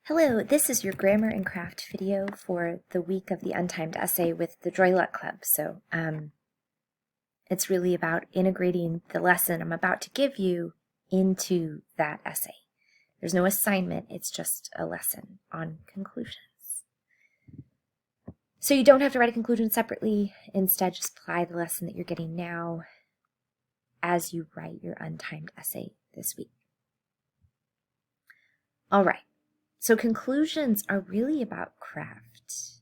Hello, this is your grammar and craft video for the week of the untimed essay with the Joy Luck Club. It's really about integrating the lesson I'm about to give you into that essay. There's no assignment, it's just a lesson on conclusions. So you don't have to write a conclusion separately. Instead, just apply the lesson that you're getting now as you write your untimed essay this week. All right. So conclusions are really about craft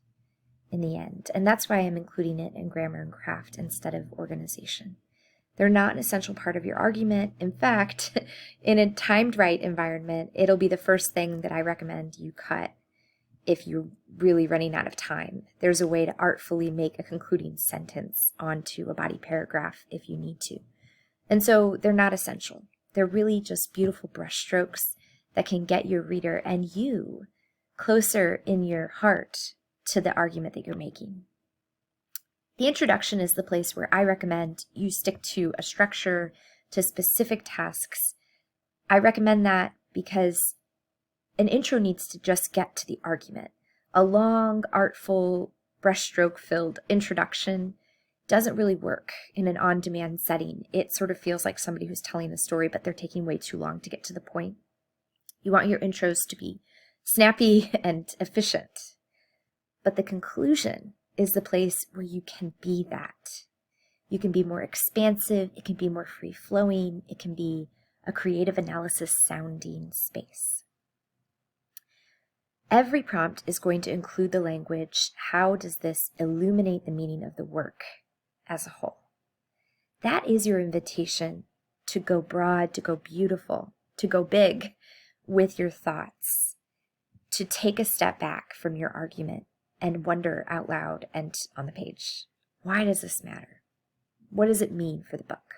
in the end, and that's why I'm including it in grammar and craft instead of organization. They're not an essential part of your argument. In fact, in a timed right environment, it'll be the first thing that I recommend you cut if you're really running out of time. There's a way to artfully make a concluding sentence onto a body paragraph if you need to. And so they're not essential. They're really just beautiful brushstrokes that can get your reader and you closer in your heart to the argument that you're making. The introduction is the place where I recommend you stick to a structure, to specific tasks. I recommend that because an intro needs to just get to the argument. A long, artful, brushstroke-filled introduction doesn't really work in an on-demand setting. It sort of feels like somebody who's telling a story, but they're taking way too long to get to the point. You want your intros to be snappy and efficient. But the conclusion is the place where you can be that. You can be more expansive, it can be more free-flowing, it can be a creative analysis sounding space. Every prompt is going to include the language, how does this illuminate the meaning of the work as a whole? That is your invitation to go broad, to go beautiful, to go big with your thoughts, to take a step back from your argument and wonder out loud and on the page, why does this matter? What does it mean for the book?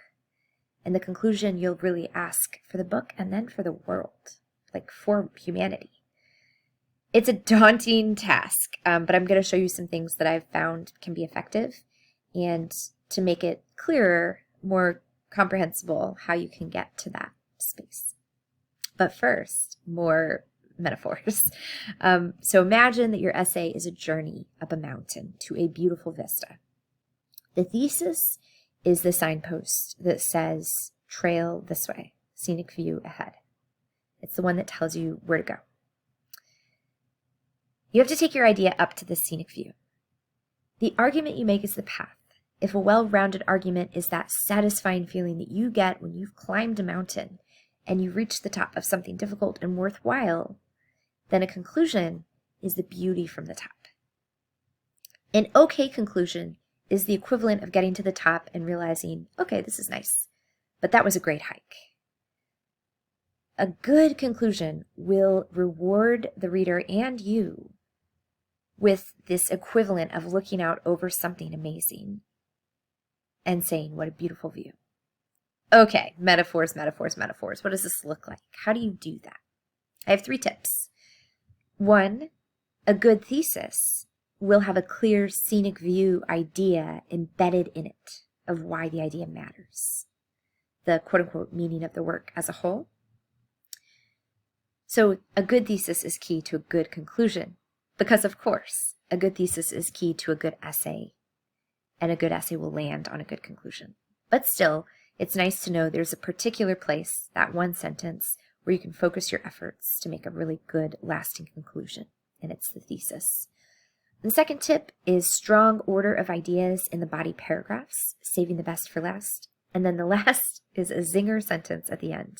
In the conclusion, you'll really ask for the book and then for the world, like for humanity. It's a daunting task, but I'm going to show you some things that I've found can be effective and to make it clearer, more comprehensible, how you can get to that space. But first, more metaphors. So imagine that your essay is a journey up a mountain to a beautiful vista. The thesis is the signpost that says, trail this way, scenic view ahead. It's the one that tells you where to go. You have to take your idea up to the scenic view. The argument you make is the path. If a well-rounded argument is that satisfying feeling that you get when you've climbed a mountain and you reach the top of something difficult and worthwhile, then a conclusion is the beauty from the top. An okay conclusion is the equivalent of getting to the top and realizing, okay, this is nice, but that was a great hike. A good conclusion will reward the reader and you with this equivalent of looking out over something amazing and saying, what a beautiful view. Okay, metaphors. What does this look like? How do you do that? I have 3 tips. 1, a good thesis will have a clear scenic view idea embedded in it of why the idea matters. The quote-unquote meaning of the work as a whole. So a good thesis is key to a good conclusion because, of course, a good thesis is key to a good essay, and a good essay will land on a good conclusion. But still, it's nice to know there's a particular place, that one sentence, where you can focus your efforts to make a really good, lasting conclusion, and it's the thesis. The second tip is strong order of ideas in the body paragraphs, saving the best for last. And then the last is a zinger sentence at the end.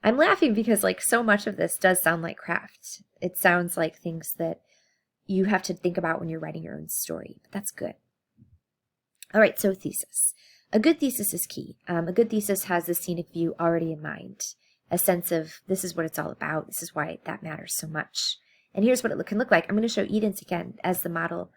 I'm laughing because so much of this does sound like craft. It sounds like things that you have to think about when you're writing your own story, but that's good. All right, so thesis. A good thesis is key. A good thesis has the scenic view already in mind, a sense of this is what it's all about. This is why that matters so much. And here's what it can look like. I'm going to show Eden's again as the model.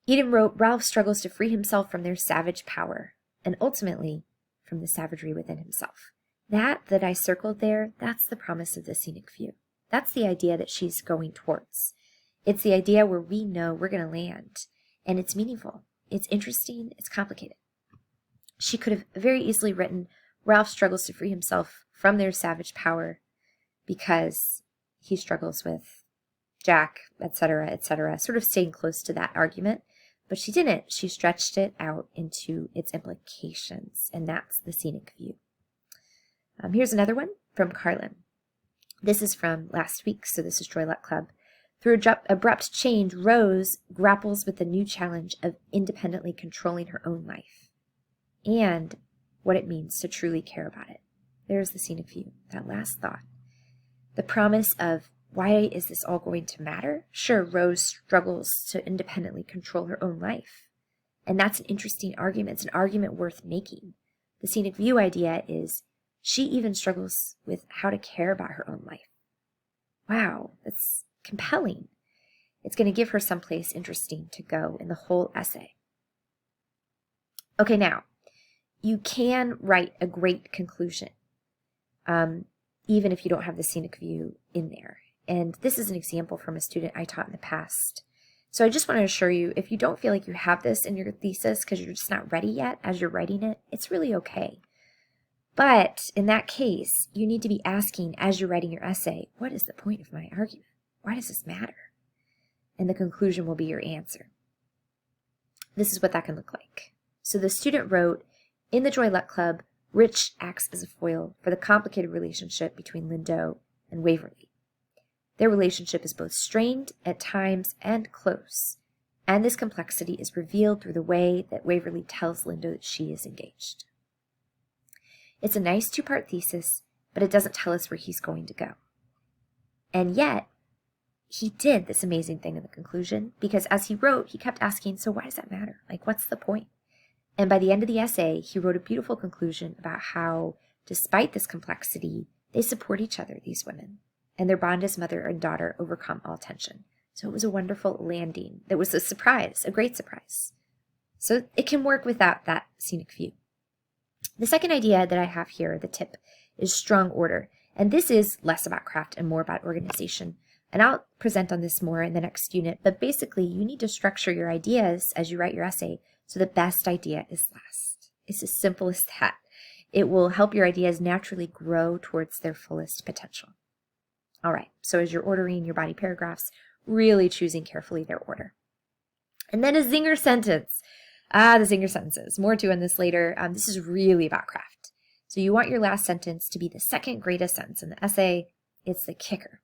Eden wrote, Ralph struggles to free himself from their savage power and ultimately from the savagery within himself. That I circled there, that's the promise of the scenic view. That's the idea that she's going towards. It's the idea where we know we're going to land, and it's meaningful. It's interesting. It's complicated. She could have very easily written, Ralph struggles to free himself from their savage power because he struggles with Jack, etc., sort of staying close to that argument. But she didn't. She stretched it out into its implications, and that's the scenic view. Here's another one from Carlin. This is from last week, so this is Joy Luck Club. Through abrupt change, Rose grapples with the new challenge of independently controlling her own life and what it means to truly care about it. There's the scenic view, that last thought. The promise of, why is this all going to matter? Sure, Rose struggles to independently control her own life. And that's an interesting argument. It's an argument worth making. The scenic view idea is she even struggles with how to care about her own life. Wow, that's compelling. It's going to give her someplace interesting to go in the whole essay. Okay, now, you can write a great conclusion, even if you don't have the scenic view in there. And this is an example from a student I taught in the past. So I just want to assure you, if you don't feel like you have this in your thesis because you're just not ready yet as you're writing it, it's really okay. But in that case, you need to be asking as you're writing your essay, what is the point of my argument? Why does this matter? And the conclusion will be your answer. This is what that can look like. So the student wrote, in the Joy Luck Club, Rich acts as a foil for the complicated relationship between Lindo and Waverly. Their relationship is both strained at times and close, and this complexity is revealed through the way that Waverly tells Lindo that she is engaged. It's a nice two-part thesis, but it doesn't tell us where he's going to go. And yet, he did this amazing thing in the conclusion, because as he wrote, he kept asking, so why does that matter? Like, what's the point? And by the end of the essay, he wrote a beautiful conclusion about how, despite this complexity, they support each other, these women, and their bond as mother and daughter overcome all tension. So it was a wonderful landing. That was a surprise, a great surprise. So it can work without that scenic view. The second idea that I have here, the tip, is strong order. And this is less about craft and more about organization. And I'll present on this more in the next unit. But basically, you need to structure your ideas as you write your essay so the best idea is last. It's as simple as that. It will help your ideas naturally grow towards their fullest potential. All right, so as you're ordering your body paragraphs, really choosing carefully their order. And then a zinger sentence. The zinger sentences. More to on this later. This is really about craft. So you want your last sentence to be the second greatest sentence in the essay. It's the kicker.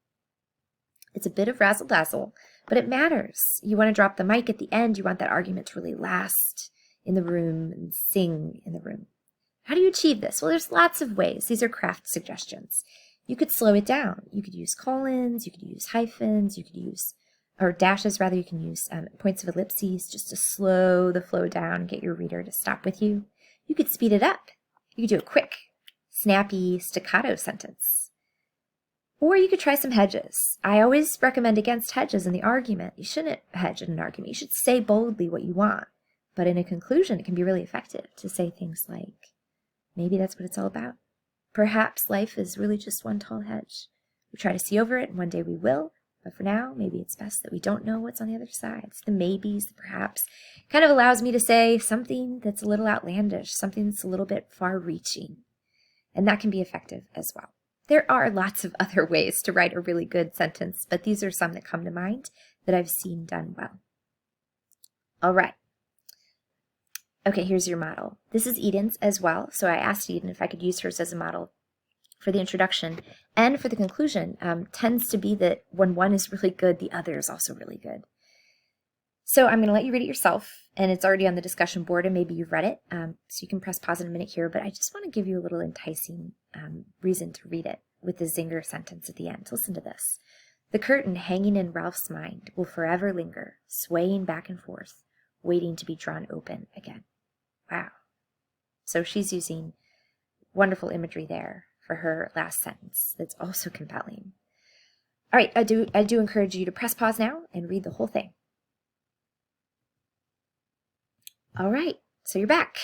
It's a bit of razzle-dazzle, but it matters. You want to drop the mic at the end. You want that argument to really last in the room and sing in the room. How do you achieve this? Well, there's lots of ways. These are craft suggestions. You could slow it down. You could use colons. You could use hyphens. You could use, or dashes rather. You can use points of ellipses just to slow the flow down and get your reader to stop with you. You could speed it up. You could do a quick, snappy, staccato sentence. Or you could try some hedges. I always recommend against hedges in the argument. You shouldn't hedge in an argument. You should say boldly what you want. But in a conclusion, it can be really effective to say things like, maybe that's what it's all about. Perhaps life is really just one tall hedge. We try to see over it, and one day we will. But for now, maybe it's best that we don't know what's on the other side. It's the maybes, the perhaps. Kind of allows me to say something that's a little outlandish, something that's a little bit far-reaching. And that can be effective as well. There are lots of other ways to write a really good sentence, but these are some that come to mind that I've seen done well. All right. Okay, here's your model. This is Eden's as well, so I asked Eden if I could use hers as a model for the introduction and for the conclusion. Tends to be that when one is really good, the other is also really good. So I'm going to let you read it yourself, and it's already on the discussion board, and maybe you've read it, so you can press pause in a minute here, but I just want to give you a little enticing reason to read it with the zinger sentence at the end. Listen to this. The curtain hanging in Ralph's mind will forever linger, swaying back and forth, waiting to be drawn open again. Wow. So she's using wonderful imagery there for her last sentence that's also compelling. All right, I do encourage you to press pause now and read the whole thing. All right, so you're back.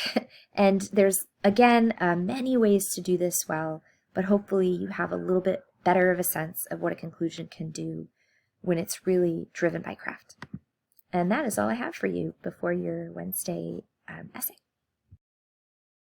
And there's, again, many ways to do this well, but hopefully you have a little bit better of a sense of what a conclusion can do when it's really driven by craft. And that is all I have for you before your Wednesday essay.